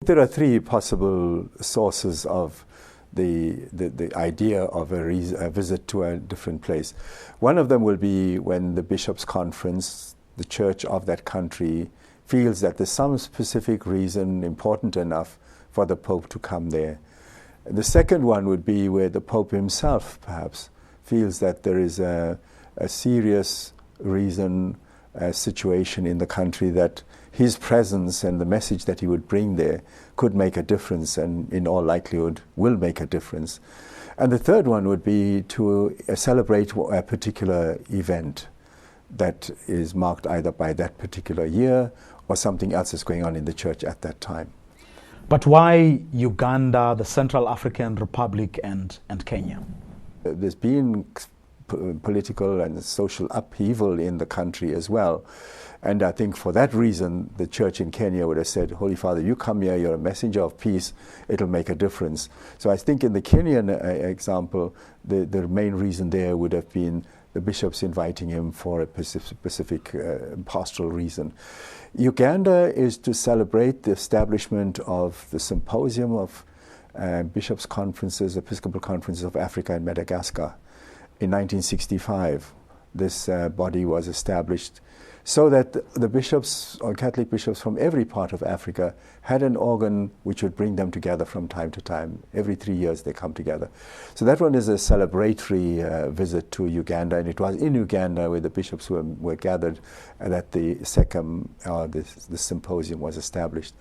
There are three possible sources of the idea of a visit to a different place. One of them will be when the bishops' conference, the church of that country, feels that there's some specific reason important enough for the Pope to come there. The second one would be where the Pope himself perhaps feels that there is a serious reason, a situation in the country that his presence and the message that he would bring there could make a difference, and in all likelihood will make a difference. And the third one would be to celebrate a particular event that is marked either by that particular year or something else is going on in the church at that time. But why Uganda, the Central African Republic, and Kenya? There's been political and social upheaval in the country as well. And I think for that reason, the church in Kenya would have said, Holy Father, you come here, you're a messenger of peace, it'll make a difference. So I think in the Kenyan example, the main reason there would have been the bishops inviting him for a specific pastoral reason. Uganda is to celebrate the establishment of the Symposium of Bishops' Conferences, Episcopal Conferences of Africa and Madagascar. In 1965, this body was established so that the bishops, or Catholic bishops from every part of Africa, had an organ which would bring them together from time to time. Every 3 years they come together. So that one is a celebratory visit to Uganda, and it was in Uganda where the bishops were gathered that the SECAM, the symposium, was established.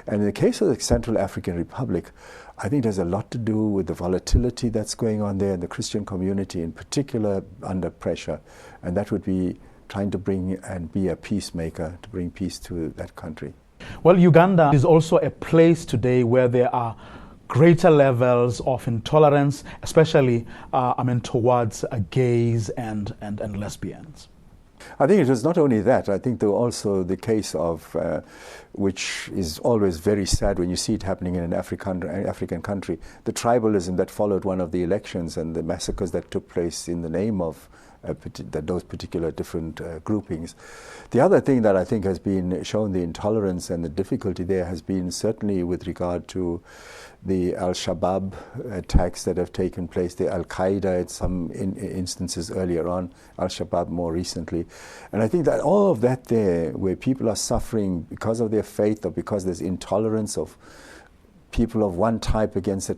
And in the case of the Central African Republic, I think there's a lot to do with the volatility that's going on there, and the Christian community in particular under pressure, and that would be trying to bring and be a peacemaker, to bring peace to that country. Well, Uganda is also a place today where there are greater levels of intolerance, especially towards gays and lesbians. I think it was not only that. I think there was also the case of, which is always very sad when you see it happening in an African country, the tribalism that followed one of the elections and the massacres that took place in the name of those particular different groupings. The other thing that I think has been shown, the intolerance and the difficulty there, has been certainly with regard to the Al-Shabaab attacks that have taken place, the Al-Qaeda at some instances earlier on, Al-Shabaab more recently. And I think that all of that there, where people are suffering because of their faith or because there's intolerance of people of one type against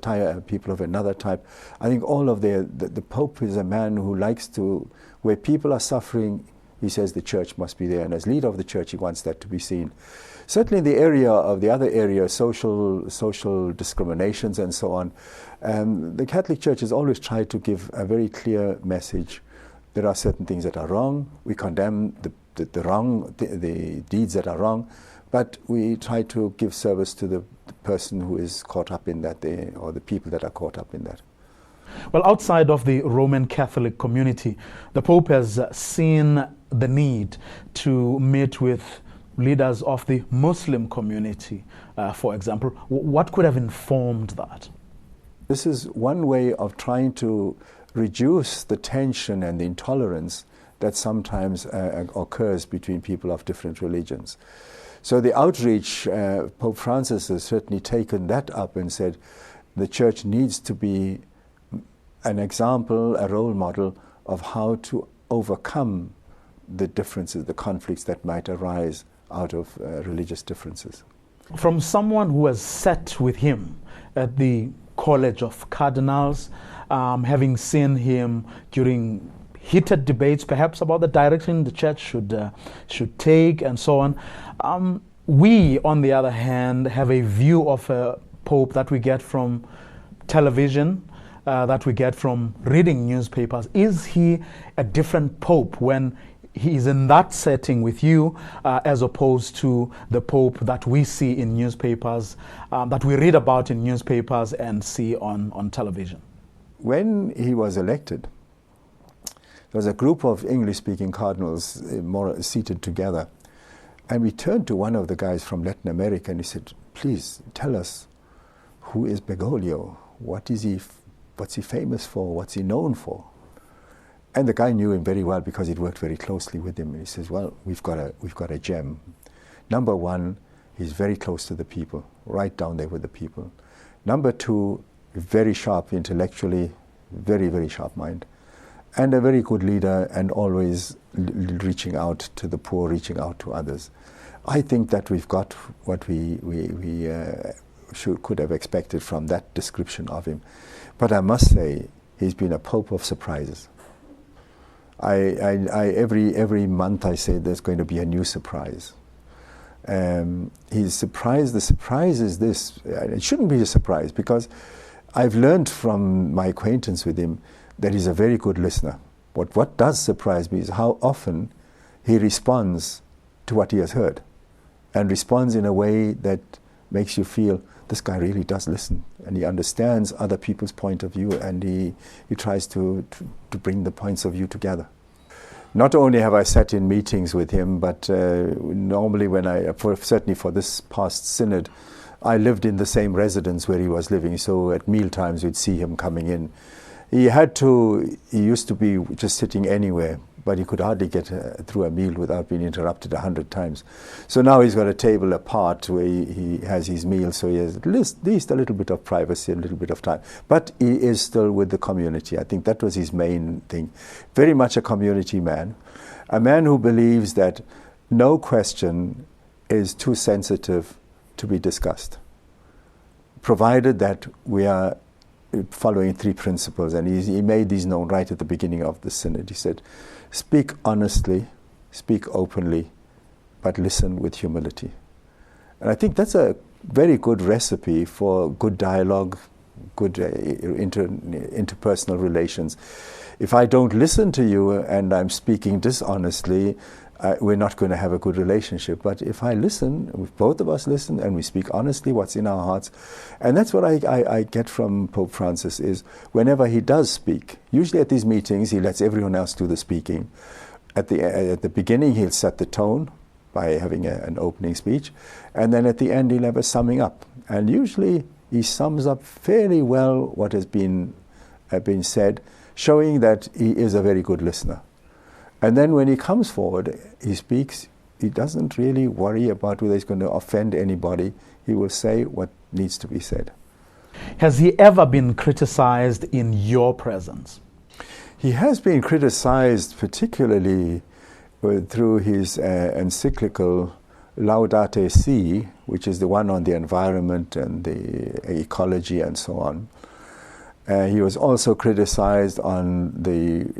people of another type, I think all of the Pope is a man who likes to, where people are suffering, he says the church must be there, and as leader of the church he wants that to be seen. Certainly in the area of the other area, social discriminations and so on, the Catholic Church has always tried to give a very clear message. There are certain things that are wrong. We condemn the deeds that are wrong, but we try to give service to the person who is caught up in that, or the people that are caught up in that. Well, outside of the Roman Catholic community, the Pope has seen the need to meet with leaders of the Muslim community, for example. What could have informed that? This is one way of trying to reduce the tension and the intolerance that sometimes occurs between people of different religions. So the outreach, Pope Francis has certainly taken that up and said the church needs to be an example, a role model of how to overcome the differences, the conflicts that might arise out of religious differences. From someone who has sat with him at the College of Cardinals, having seen him during heated debates perhaps about the direction the church should take and so on, we, on the other hand, have a view of a Pope that we get from television, that we get from reading newspapers. Is he a different Pope when he is in that setting with you, as opposed to the Pope that we see in newspapers, that we read about in newspapers and see on television? When he was elected, there was a group of English-speaking cardinals more seated together, and we turned to one of the guys from Latin America and he said, please tell us, who is Bergoglio? What's he famous for? What's he known for? And the guy knew him very well because he'd worked very closely with him. And he says, well, we've got a gem. Number one, he's very close to the people, right down there with the people. Number two, very sharp intellectually, very, very sharp mind, and a very good leader, and always reaching out to the poor, reaching out to others. I think that we've got what we could have expected from that description of him. But I must say, he's been a pope of surprises. Every month I say there's going to be a new surprise. He's surprised. The surprise is this. It shouldn't be a surprise, because I've learned from my acquaintance with him that he's a very good listener. What does surprise me is how often he responds to what he has heard, and responds in a way that makes you feel this guy really does listen, and he understands other people's point of view, and he tries to bring the points of view together. Not only have I sat in meetings with him, but normally when certainly for this past synod, I lived in the same residence where he was living, so at meal times we'd see him coming in. He used to be just sitting anywhere, but he could hardly get through a meal without being interrupted 100 times. So now he's got a table apart where he has his meal, so he has at least a little bit of privacy and a little bit of time. But he is still with the community. I think that was his main thing. Very much a community man. A man who believes that no question is too sensitive to be discussed, provided that we are following three principles. And he made these known right at the beginning of the synod. He said, speak honestly, speak openly, but listen with humility. And I think that's a very good recipe for good dialogue, good interpersonal relations. If I don't listen to you and I'm speaking dishonestly, we're not going to have a good relationship. But if I listen, if both of us listen and we speak honestly what's in our hearts, and that's what I get from Pope Francis, is whenever he does speak, usually at these meetings he lets everyone else do the speaking. At the beginning he'll set the tone by having an opening speech, and then at the end he'll have a summing up. And usually he sums up fairly well what has been said, showing that he is a very good listener. And then when he comes forward, he speaks, he doesn't really worry about whether he's going to offend anybody. He will say what needs to be said. Has he ever been criticized in your presence? He has been criticized, particularly through his encyclical Laudate Si, which is the one on the environment and the ecology and so on. He was also criticized on the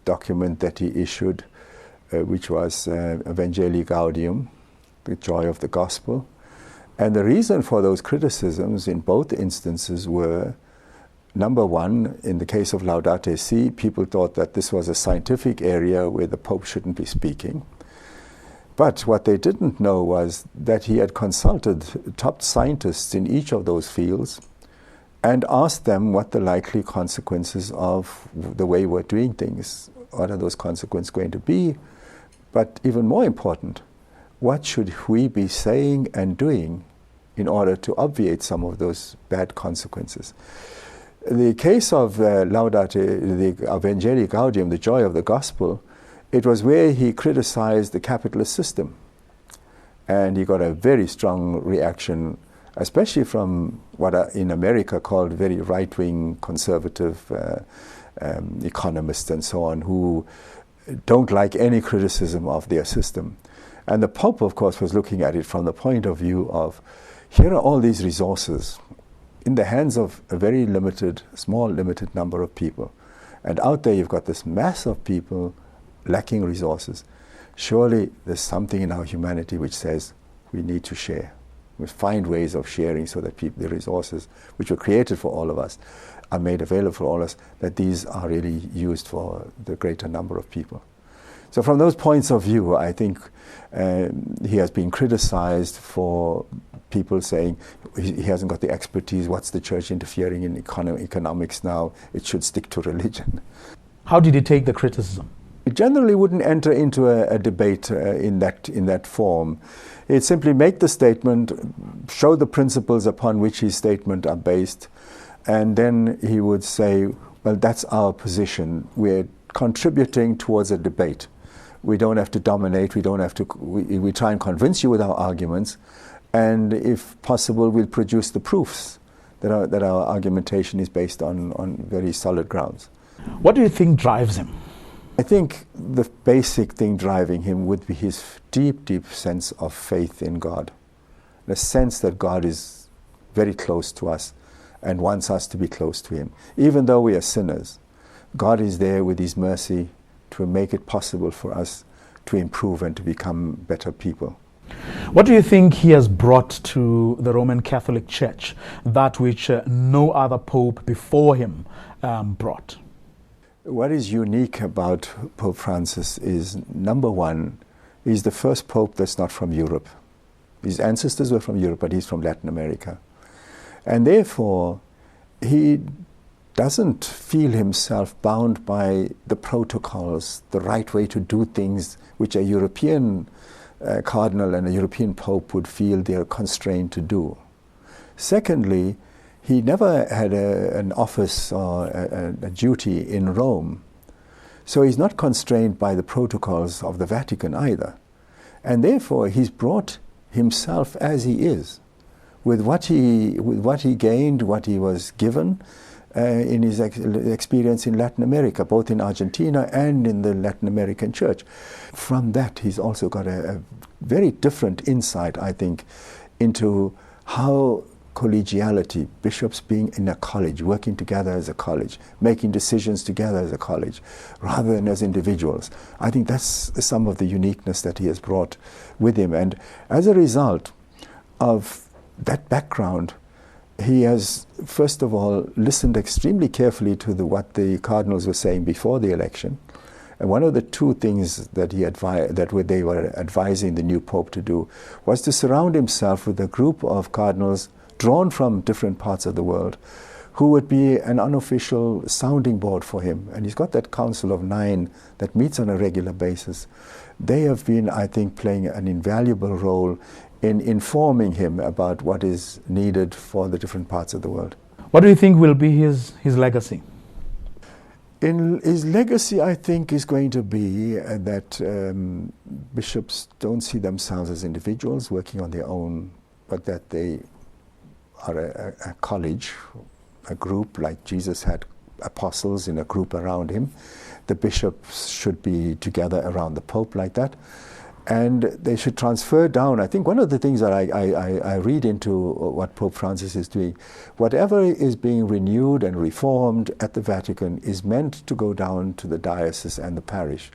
document that he issued, which was Evangelii Gaudium, the joy of the gospel. And the reason for those criticisms in both instances were, number one, in the case of Laudate Si, people thought that this was a scientific area where the Pope shouldn't be speaking. But what they didn't know was that he had consulted top scientists in each of those fields and asked them what the likely consequences of the way we're doing things. What are those consequences going to be? But even more important, what should we be saying and doing in order to obviate some of those bad consequences? The case of Laudate, the Evangelii Gaudium, the joy of the gospel, it was where he criticized the capitalist system. And he got a very strong reaction, especially from what are in America called very right-wing conservative economists and so on, who don't like any criticism of their system. And the Pope, of course, was looking at it from the point of view of, here are all these resources in the hands of a very limited number of people. And out there you've got this mass of people lacking resources. Surely there's something in our humanity which says we need to share. We find ways of sharing so that the resources which were created for all of us are made available for all of us, that these are really used for the greater number of people. So from those points of view, I think he has been criticized for people saying he hasn't got the expertise. What's the church interfering in economics now? It should stick to religion. How did he take the criticism? He generally wouldn't enter into a debate in that form. He'd simply make the statement, show the principles upon which his statement are based, and then he would say, well, that's our position. We're contributing towards a debate. We don't have to dominate. We don't have to. We try and convince you with our arguments, and if possible, we'll produce the proofs that our argumentation is based on very solid grounds. What do you think drives him? I think the basic thing driving him would be his deep, deep sense of faith in God. The sense that God is very close to us and wants us to be close to him. Even though we are sinners, God is there with his mercy to make it possible for us to improve and to become better people. What do you think he has brought to the Roman Catholic Church, that which no other pope before him brought? What is unique about Pope Francis is, number one, he's the first pope that's not from Europe. His ancestors were from Europe, but he's from Latin America. And therefore, he doesn't feel himself bound by the protocols, the right way to do things, which a European cardinal and a European pope would feel they are constrained to do. Secondly, he never had an office or a duty in Rome. So he's not constrained by the protocols of the Vatican either. And therefore, he's brought himself as he is, with what he gained, what he was given in his experience in Latin America, both in Argentina and in the Latin American church. From that, he's also got a very different insight, I think, into how collegiality, bishops being in a college, working together as a college, making decisions together as a college, rather than as individuals. I think that's some of the uniqueness that he has brought with him. And as a result of that background, he has, first of all, listened extremely carefully to what the cardinals were saying before the election. And one of the two things that they were advising the new pope to do was to surround himself with a group of cardinals drawn from different parts of the world, who would be an unofficial sounding board for him. And he's got that Council of 9 that meets on a regular basis. They have been, I think, playing an invaluable role in informing him about what is needed for the different parts of the world. What do you think will be his legacy? In his legacy, I think, is going to be that bishops don't see themselves as individuals working on their own, but that they are a college, a group, like Jesus had apostles in a group around him. The bishops should be together around the Pope like that. And they should transfer down. I think one of the things that I read into what Pope Francis is doing, whatever is being renewed and reformed at the Vatican is meant to go down to the diocese and the parish.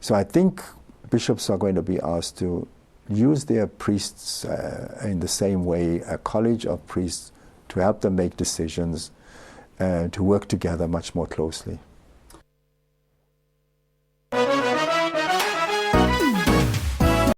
So I think bishops are going to be asked to use their priests in the same way, a college of priests, to help them make decisions, to work together much more closely.